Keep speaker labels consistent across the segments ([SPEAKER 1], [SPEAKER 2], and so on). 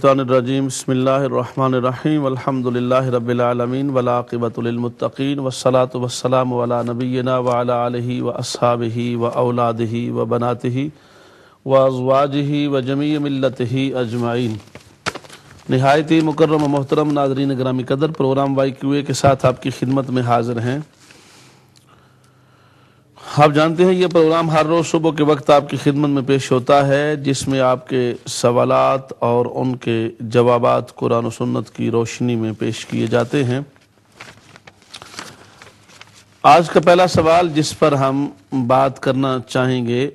[SPEAKER 1] الرجیم بسم اللہ الرحمن الرحیم الحمدللہ رب العالمین والعاقبۃ للمتقین والصلاة والسلام علی نبینا وعلی آلہ واصحابہ واولادہ وبناتہ وازواجہ وجمیع ملتہ اجمعین۔ نہایت ہی مکرم و محترم ناظرین گرامی قدر، پروگرام وائی کیو اے کے ساتھ آپ کی خدمت میں حاضر ہیں۔ آپ جانتے ہیں یہ پروگرام ہر روز صبح کے وقت آپ کی خدمت میں پیش ہوتا ہے، جس میں آپ کے سوالات اور ان کے جوابات قرآن و سنت کی روشنی میں پیش کیے جاتے ہیں۔ آج کا پہلا سوال جس پر ہم بات کرنا چاہیں گے،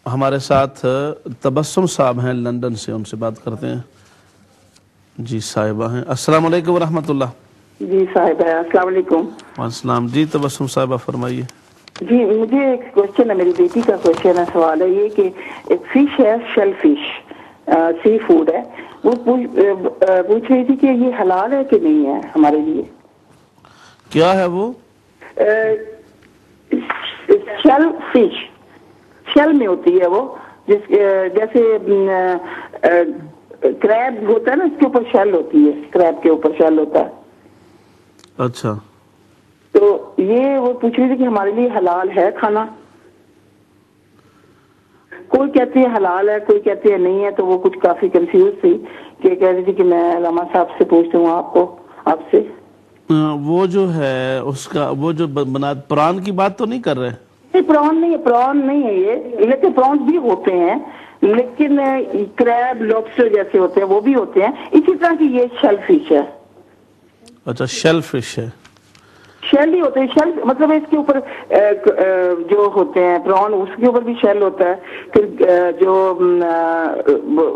[SPEAKER 1] ہمارے ساتھ تبسم صاحب ہیں لندن سے، ان سے بات کرتے ہیں۔ جی صاحبہ ہیں، السلام علیکم ورحمۃ اللہ۔
[SPEAKER 2] جی صاحب ہے، السلام علیکم۔
[SPEAKER 1] السلام جی، تبسم صاحبہ فرمائیے۔
[SPEAKER 2] جی مجھے ایک کوشچن ہے، میری بیٹی کا کوشچن ہے، سوال ہے یہ کہ ایک فش ہے، شیل فش، سی فوڈ ہے، وہ پوچھ رہی تھی کہ یہ حلال ہے کہ نہیں ہے ہمارے لیے۔
[SPEAKER 1] کیا ہے وہ؟
[SPEAKER 2] شیل فش، شیل میں ہوتی ہے وہ، جیسے کریب ہوتا ہے نا، اس کے اوپر شیل ہوتی ہے، کریب کے اوپر شیل ہوتا ہے۔
[SPEAKER 1] اچھا،
[SPEAKER 2] تو یہ وہ پوچھ رہی تھی کہ ہمارے لیے حلال ہے کھانا؟ کوئی کہتے ہیں حلال ہے، کوئی کہتے ہیں نہیں ہے، تو وہ کچھ کافی کنفیوز تھی کہ کہہ رہی تھی کہ میں علامہ صاحب سے پوچھتا ہوں آپ سے۔
[SPEAKER 1] وہ جو ہے اس کا وہ جو پران کی بات تو نہیں کر رہے؟
[SPEAKER 2] نہیں، پران نہیں ہے یہ، لیکن پرانس بھی ہوتے ہیں، لیکن کریب لوبسٹر جیسے ہوتے ہیں وہ بھی ہوتے ہیں، اسی طرح کی یہ شیل فش ہے۔
[SPEAKER 1] اچھا، شیل فش ہے،
[SPEAKER 2] شیل ہی ہوتے ہیں، شیل مطلب اس کے اوپر جو ہوتے ہیں پران، اس کے اوپر بھی شیل ہوتا ہے، پھر جو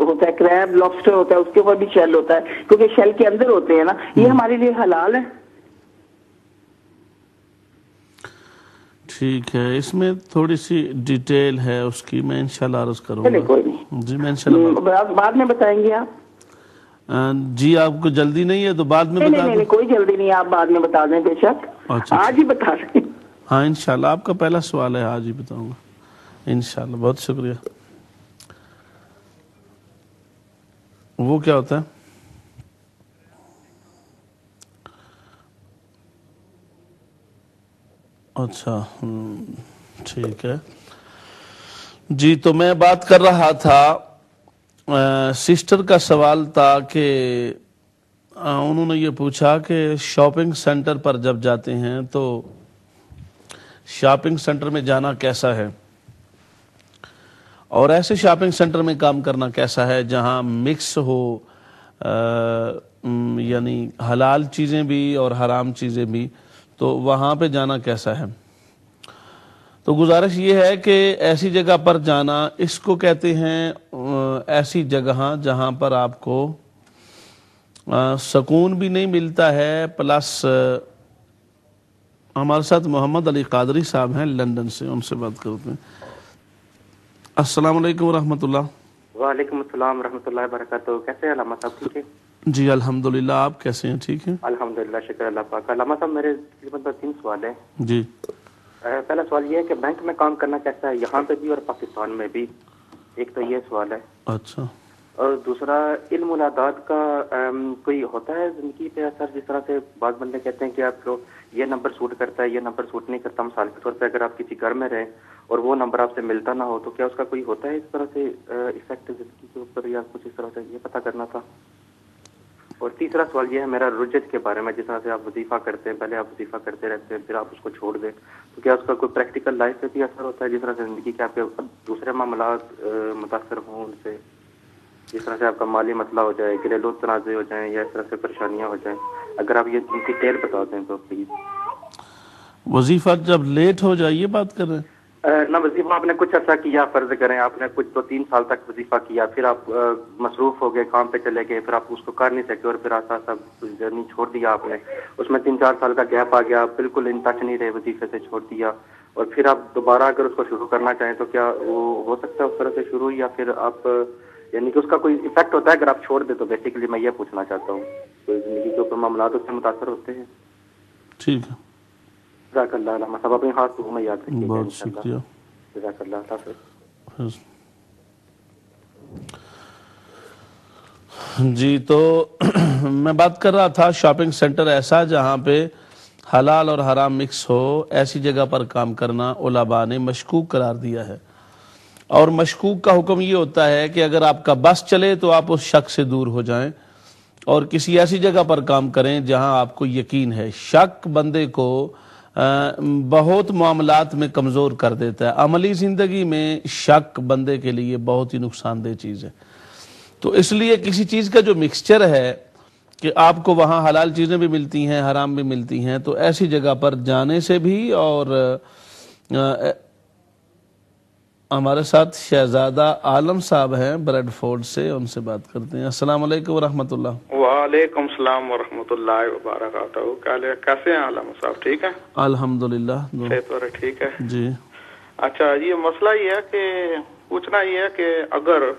[SPEAKER 2] ہوتا ہے کریب لوبسٹر ہوتا ہے اس کے اوپر بھی شیل ہوتا ہے، کیونکہ شیل کے اندر ہوتے ہیں نا۔ یہ ہمارے لیے حلال ہے۔
[SPEAKER 1] ٹھیک ہے، اس میں تھوڑی سی ڈیٹیل ہے اس کی، میں انشاءاللہ عرض کروں گا۔
[SPEAKER 2] کوئی نہیں،
[SPEAKER 1] جی میں انشاءاللہ
[SPEAKER 2] بعد میں بتائیں گے آپ۔
[SPEAKER 1] جی آپ کو جلدی نہیں ہے تو بعد میں بتا دیں؟
[SPEAKER 2] نہیں، کوئی جلدی نہیں، آپ بعد میں بتا دیں، بے شک آج ہی بتا دیں۔
[SPEAKER 1] ہاں انشاءاللہ، آپ کا پہلا سوال ہے، آج ہی بتاؤں گا انشاءاللہ۔ بہت شکریہ۔ وہ کیا ہوتا ہے؟ اچھا، ٹھیک ہے جی۔ تو میں بات کر رہا تھا، سسٹر کا سوال تھا کہ انہوں نے یہ پوچھا کہ شاپنگ سینٹر پر جب جاتے ہیں تو شاپنگ سینٹر میں جانا کیسا ہے، اور ایسے شاپنگ سینٹر میں کام کرنا کیسا ہے جہاں مکس ہو، یعنی حلال چیزیں بھی اور حرام چیزیں بھی، تو وہاں پہ جانا کیسا ہے؟ تو گزارش یہ ہے کہ ایسی جگہ پر جانا، اس کو کہتے ہیں ایسی جگہ جہاں پر آپ کو سکون بھی نہیں ملتا ہے، پلس ہمارے ساتھ محمد علی قادری صاحب ہیں لندن سے، ان سے بات کرتے ہیں۔ السلام علیکم ورحمۃ اللہ۔
[SPEAKER 3] وعلیکم السلام ورحمۃ اللہ وبرکاتہ۔ کیسے ہیں علامہ صاحب؟ ٹھیک ہے
[SPEAKER 1] جی الحمدللہ، آپ کیسے ہیں؟ ٹھیک ہیں
[SPEAKER 3] الحمدللہ، شکر اللہ پاک۔ علامہ صاحب میرے تقریباً 3 سوال ہیں۔
[SPEAKER 1] جی۔
[SPEAKER 3] پہلا سوال یہ ہے کہ بینک میں کام کرنا کیسا ہے، یہاں پہ بھی اور پاکستان میں بھی؟ ایک تو یہ سوال ہے۔
[SPEAKER 1] اچھا،
[SPEAKER 3] اور دوسرا، علم العداد کا کوئی ہوتا ہے زندگی پہ اثر؟ جس طرح سے بعض بندے کہتے ہیں کہ آپ کو یہ نمبر سوٹ کرتا ہے، یہ نمبر سوٹ نہیں کرتا۔ مثال کے طور پہ اگر آپ کسی گھر میں رہیں اور وہ نمبر آپ سے ملتا نہ ہو، تو کیا اس کا کوئی ہوتا ہے اس طرح سے افیکٹ زندگی کے اوپر، یا کچھ اس طرح سے؟ یہ پتہ کرنا تھا۔ اور تیسرا سوال یہ ہے میرا رجت کے بارے میں، جس طرح سے آپ وظیفہ کرتے ہیں، پہلے آپ وظیفہ کرتے رہتے ہیں، پھر آپ اس کو چھوڑ دیں، تو کیا اس کا کوئی پریکٹیکل لائف پہ بھی اثر ہوتا ہے؟ جس طرح سے زندگی کے آپ کے دوسرے معاملات متاثر ہوں ان سے، جس طرح سے آپ کا مالی مسئلہ ہو جائے، گھریلو تنازع ہو جائیں، یا اس طرح سے پریشانیاں ہو جائیں؟ اگر آپ یہ ڈیٹیل بتا دیں تو پلیز۔
[SPEAKER 1] وظیفہ جب لیٹ ہو جائے، یہ بات کر رہے ہیں؟
[SPEAKER 3] نہ، وظیفہ آپ نے کچھ عرصہ کیا، فرض کریں آپ نے کچھ 2-3 سال تک وظیفہ کیا، پھر آپ مصروف ہو گئے، کام پہ چلے گئے، پھر آپ اس کو کر نہیں سکے، اور پھر آسا آسا جرنی چھوڑ دیا آپ نے، اس میں 3-4 سال کا گیپ آ گیا، آپ بالکل ان ٹچ نہیں رہے، وظیفے سے چھوڑ دیا، اور پھر آپ دوبارہ اگر اس کو شروع کرنا چاہیں تو کیا وہ ہو سکتا ہے اس طرح سے شروع، یا پھر آپ یعنی کہ اس کا کوئی ایفیکٹ ہوتا ہے اگر آپ چھوڑ دیں؟ تو بیسیکلی میں یہ پوچھنا چاہتا ہوں، کوئی زندگی کے اوپر معاملات اس سے متاثر ہوتے ہیں؟
[SPEAKER 1] ٹھیک ہے،
[SPEAKER 3] جزاک اللہ علامہ صاحب، اپنی خاص دعاؤں میں یاد رکھیے گا
[SPEAKER 1] بہت
[SPEAKER 3] انشاءاللہ۔
[SPEAKER 1] شکریہ۔
[SPEAKER 3] جزاک اللہ، اللہ حافظ۔
[SPEAKER 1] جی تو میں بات کر رہا تھا شاپنگ سینٹر ایسا جہاں پہ حلال اور حرام مکس ہو، ایسی جگہ پر کام کرنا علماء نے مشکوک قرار دیا ہے۔ اور مشکوک کا حکم یہ ہوتا ہے کہ اگر آپ کا بس چلے تو آپ اس شک سے دور ہو جائیں اور کسی ایسی جگہ پر کام کریں جہاں آپ کو یقین ہے۔ شک بندے کو بہت معاملات میں کمزور کر دیتا ہے۔ عملی زندگی میں شک بندے کے لیے بہت ہی نقصان دہ چیز ہے۔ تو اس لیے کسی چیز کا جو مکسچر ہے کہ آپ کو وہاں حلال چیزیں بھی ملتی ہیں، حرام بھی ملتی ہیں، تو ایسی جگہ پر جانے سے بھی۔ اور ہمارے ساتھ شہزادہ عالم صاحب ہیں بریڈ فورڈ سے، ان سے بات کرتے ہیں۔ السلام علیکم ورحمۃ اللہ۔
[SPEAKER 4] وعلیکم السلام ورحمۃ اللہ وبرکاتہ۔ کیسے ہیں عالم صاحب؟ ٹھیک ہے
[SPEAKER 1] الحمدللہ۔
[SPEAKER 4] ٹھیک ہے
[SPEAKER 1] جی
[SPEAKER 4] اچھا، یہ مسئلہ یہ ہے کہ پوچھنا یہ ہے کہ اگر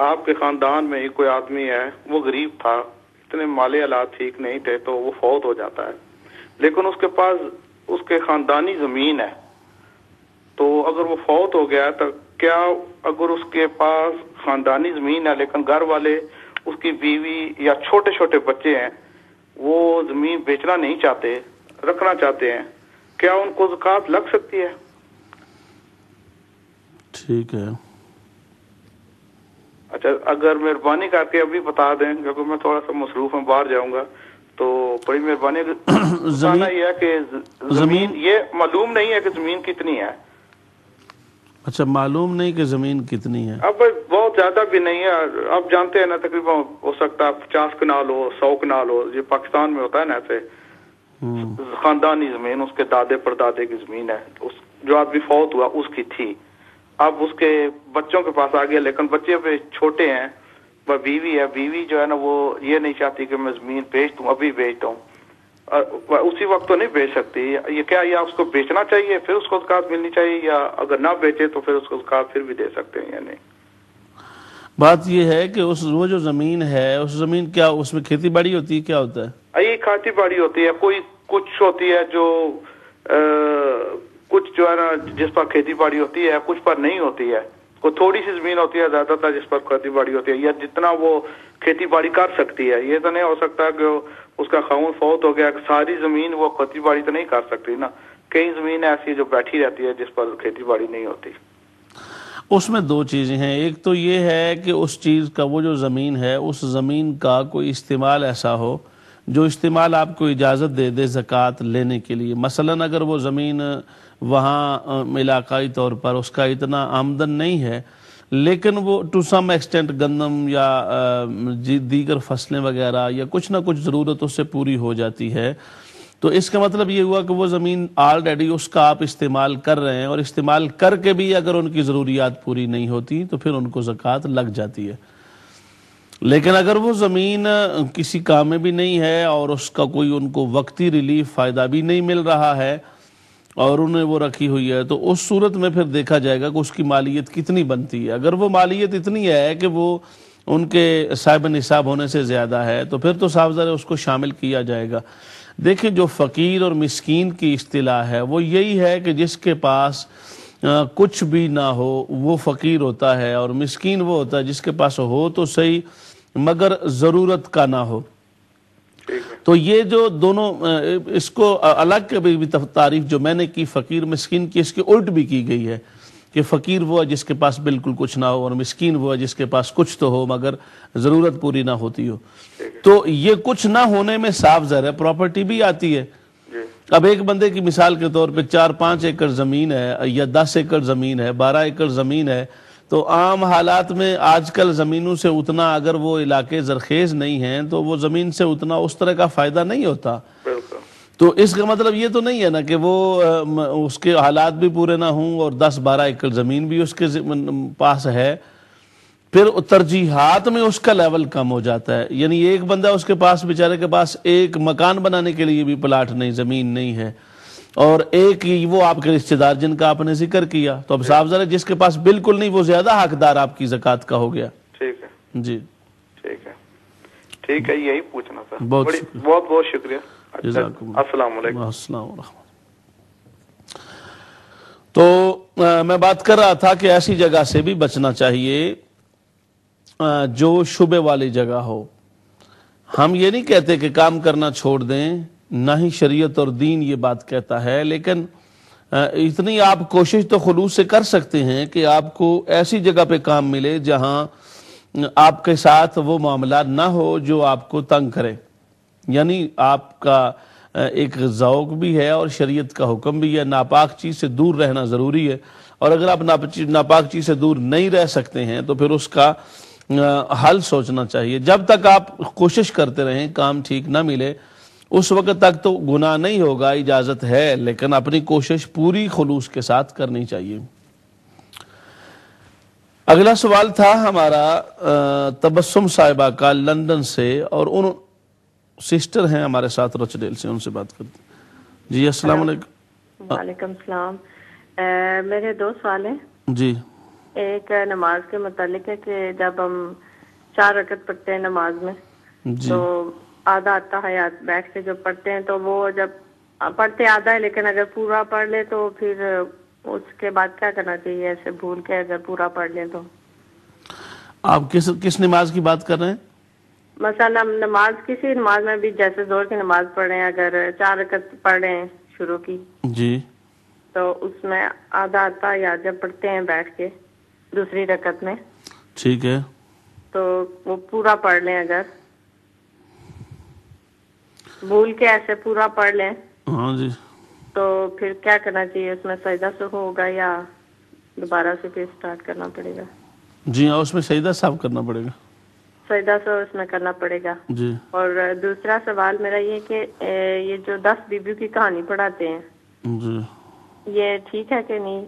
[SPEAKER 4] آپ کے خاندان میں ہی کوئی آدمی ہے، وہ غریب تھا، اتنے مالی حالات ٹھیک نہیں تھے، تو وہ فوت ہو جاتا ہے، لیکن اس کے پاس اس کے خاندانی زمین ہے، تو اگر وہ فوت ہو گیا تو کیا اگر اس کے پاس خاندانی زمین ہے لیکن گھر والے، اس کی بیوی یا چھوٹے چھوٹے بچے ہیں، وہ زمین بیچنا نہیں چاہتے، رکھنا چاہتے ہیں، کیا ان کو زکوٰۃ لگ سکتی ہے؟
[SPEAKER 1] ٹھیک ہے۔
[SPEAKER 4] اچھا، اگر مہربانی کر کے ابھی بتا دیں کیونکہ میں تھوڑا سا مصروف ہوں، باہر جاؤں گا، تو بڑی مہربانی۔ یہ ہے کہ زمین یہ معلوم نہیں ہے کہ زمین کتنی ہے۔
[SPEAKER 1] اچھا، معلوم نہیں کہ زمین کتنی ہے؟
[SPEAKER 4] اب بہت زیادہ بھی نہیں ہے، آپ جانتے ہیں نا، تقریباً ہو سکتا ہے 50 کنال ہو، 100 کنال ہو، یہ پاکستان میں ہوتا ہے نا ایسے خاندانی زمین، اس کے دادے پردادے کی زمین ہے، جو آدمی فوت ہوا اس کی تھی، اب اس کے بچوں کے پاس آ گیا، لیکن بچے ابھی چھوٹے ہیں، وہ بیوی ہے، بیوی جو ہے نا وہ یہ نہیں چاہتی کہ میں زمین بیچ دوں، ابھی بیچ دوں، اسی وقت تو نہیں بیچ سکتی، یہ کیا یا اس کو بیچنا چاہیے پھر اس کو زکوٰۃ ملنی چاہیے، یا اگر نہ بیچے تو پھر اس کو زکوٰۃ پھر بھی دے سکتے ہیں یا نہیں؟
[SPEAKER 1] بات یہ ہے کہ وہ جو زمین ہے، اس زمین کیا اس میں کھیتی باڑی ہوتی ہے، کیا ہوتا ہے؟
[SPEAKER 4] یہ کھیتی باڑی ہوتی ہے، کوئی کچھ ہوتی ہے جو کچھ جو ہے نا جس پر کھیتی باڑی ہوتی ہے، کچھ پر نہیں ہوتی ہے، کوئی تھوڑی سی زمین ہوتی ہے، زیادہ تر جس پر کھیتی باڑی ہوتی ہے، یا جتنا وہ کھیتی باڑی کر سکتی ہے۔ یہ تو نہیں ہو سکتا کہ اس کا خاوند فوت ہو گیا، ساری زمین وہ کھیتی باڑی تو نہیں کر سکتی نا، کئی زمین ایسی جو بیٹھی رہتی ہے جس پر کھیتی باڑی نہیں ہوتی۔
[SPEAKER 1] اس میں دو چیزیں ہیں، ایک تو یہ ہے کہ اس چیز کا، وہ جو زمین ہے، اس زمین کا کوئی استعمال ایسا ہو جو استعمال آپ کو اجازت دے دے زکوٰۃ لینے کے لیے۔ مثلا اگر وہ زمین وہاں علاقائی طور پر اس کا اتنا آمدن نہیں ہے، لیکن وہ ٹو سم ایکسٹینٹ گندم یا دیگر فصلیں وغیرہ یا کچھ نہ کچھ ضرورت اس سے پوری ہو جاتی ہے، تو اس کا مطلب یہ ہوا کہ وہ زمین آلریڈی اس کا آپ استعمال کر رہے ہیں، اور استعمال کر کے بھی اگر ان کی ضروریات پوری نہیں ہوتی تو پھر ان کو زکوٰۃ لگ جاتی ہے۔ لیکن اگر وہ زمین کسی کام میں بھی نہیں ہے اور اس کا کوئی ان کو وقتی ریلیف فائدہ بھی نہیں مل رہا ہے اور انہیں وہ رکھی ہوئی ہے، تو اس صورت میں پھر دیکھا جائے گا کہ اس کی مالیت کتنی بنتی ہے۔ اگر وہ مالیت اتنی ہے کہ وہ ان کے صاحب نصاب ہونے سے زیادہ ہے تو پھر تو صاف ظاہر اس کو شامل کیا جائے گا۔ دیکھیں، جو فقیر اور مسکین کی اصطلاح ہے وہ یہی ہے کہ جس کے پاس کچھ بھی نہ ہو وہ فقیر ہوتا ہے، اور مسکین وہ ہوتا ہے جس کے پاس ہو تو صحیح مگر ضرورت کا نہ ہو۔ تو یہ جو دونوں، اس کو الگ کے بھی تعریف جو میں نے کی فقیر مسکین کی، اس کی الٹ بھی کی گئی ہے کہ فقیر وہ ہے جس کے پاس بالکل کچھ نہ ہو، اور مسکین وہ ہے جس کے پاس کچھ تو ہو مگر ضرورت پوری نہ ہوتی ہو۔ تو یہ کچھ نہ ہونے میں صاف ظاہر ہے پراپرٹی بھی آتی ہے۔ اب ایک بندے کی مثال کے طور پہ 4-5 ایکڑ زمین ہے، یا 10 ایکڑ زمین ہے، 12 ایکڑ زمین ہے، تو عام حالات میں آج کل زمینوں سے اتنا، اگر وہ علاقے زرخیز نہیں ہیں تو وہ زمین سے اتنا اس طرح کا فائدہ نہیں ہوتا۔ تو اس کا مطلب یہ تو نہیں ہے نا کہ وہ اس کے حالات بھی پورے نہ ہوں اور 10-12 ایکڑ زمین بھی اس کے پاس ہے، پھر ترجیحات میں اس کا لیول کم ہو جاتا ہے۔ یعنی ایک بندہ اس کے پاس، بیچارے کے پاس ایک مکان بنانے کے لیے بھی پلاٹ نہیں، زمین نہیں ہے، اور ایک ہی وہ آپ کے رشتہ دار جن کا آپ نے ذکر کیا، تو اب صاف ظاہر جس کے پاس بالکل نہیں وہ زیادہ حقدار آپ کی زکوٰۃ کا ہو گیا۔
[SPEAKER 4] ٹھیک ہے
[SPEAKER 1] جی
[SPEAKER 4] ٹھیک ہے، یہی پوچھنا تھا۔
[SPEAKER 1] بہت
[SPEAKER 4] بہت شکریہ۔
[SPEAKER 1] السلام علیکم۔ السلام علیکم۔ تو میں بات کر رہا تھا کہ ایسی جگہ سے بھی بچنا چاہیے جو شبے والی جگہ ہو. ہم یہ نہیں کہتے کہ کام کرنا چھوڑ دیں، نہ ہی شریعت اور دین یہ بات کہتا ہے، لیکن اتنی آپ کوشش تو خلوص سے کر سکتے ہیں کہ آپ کو ایسی جگہ پہ کام ملے جہاں آپ کے ساتھ وہ معاملات نہ ہو جو آپ کو تنگ کرے. یعنی آپ کا ایک ذوق بھی ہے اور شریعت کا حکم بھی ہے، ناپاک چیز سے دور رہنا ضروری ہے. اور اگر آپ ناپاک چیز سے دور نہیں رہ سکتے ہیں تو پھر اس کا حل سوچنا چاہیے. جب تک آپ کوشش کرتے رہیں کام ٹھیک نہ ملے اس وقت تک تو گناہ نہیں ہوگا، اجازت ہے، لیکن اپنی کوشش پوری خلوص کے ساتھ کرنی چاہیے. اگلا سوال تھا ہمارا تبسم صاحبہ کا لندن سے، اور ان سسٹر ہیں ہمارے ساتھ رچڈیل سے، ان سے بات کرتے ہیں. جی السلام علیکم.
[SPEAKER 5] وعلیکم السلام. میرے 2 سوال ہیں.
[SPEAKER 1] جی.
[SPEAKER 5] ایک نماز کے متعلق ہے کہ جب ہم 4 رکعت پڑھتے ہیں نماز میں
[SPEAKER 1] جی.
[SPEAKER 5] تو آدھا اتحیات بیٹھ کے جو پڑھتے ہیں تو وہ جب پڑھتے آدھا ہے لیکن اگر پورا پڑھ لے تو پھر اس کے بعد کیا کرنا چاہیے؟ ایسے بھول کے اگر پورا پڑھ لیں تو.
[SPEAKER 1] آپ کس نماز کی بات کر رہے ہیں؟
[SPEAKER 5] مثلا ہم نماز کسی نماز میں بھی جیسے زور کی نماز پڑھ رہے ہیں، اگر 4 رکعت پڑھ رہے ہیں شروع کی
[SPEAKER 1] جی.
[SPEAKER 5] تو اس میں آدھا اتحیات جب پڑھتے ہیں بیٹھ کے دوسری رکعت میں،
[SPEAKER 1] ٹھیک ہے،
[SPEAKER 5] تو وہ پورا پڑھ لیں، اگر بھول کے ایسے پورا پڑھ لیں
[SPEAKER 1] ہاں جی،
[SPEAKER 5] تو پھر کیا کرنا چاہیے؟ اس میں سجدہ سے ہوگا یا دوبارہ سے پھر سٹارٹ کرنا پڑے گا؟
[SPEAKER 1] جی ہاں، اس میں سجدہ صاحب کرنا پڑے گا.
[SPEAKER 5] سجدہ سے اس میں کرنا پڑے گا.
[SPEAKER 1] جی.
[SPEAKER 5] اور دوسرا سوال میرا یہ کہ یہ جو 10 بیویوں کی کہانی پڑھاتے ہیں
[SPEAKER 1] جی،
[SPEAKER 5] یہ ٹھیک ہے کہ نہیں؟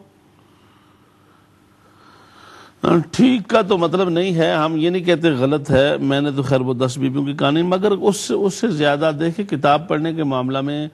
[SPEAKER 1] ٹھیک کا تو مطلب نہیں ہے، ہم یہ نہیں کہتے غلط ہے. میں نے تو خیر وہ 10 بیویوں کی کہانی، مگر اس سے زیادہ دیکھیں کتاب پڑھنے کے معاملہ میں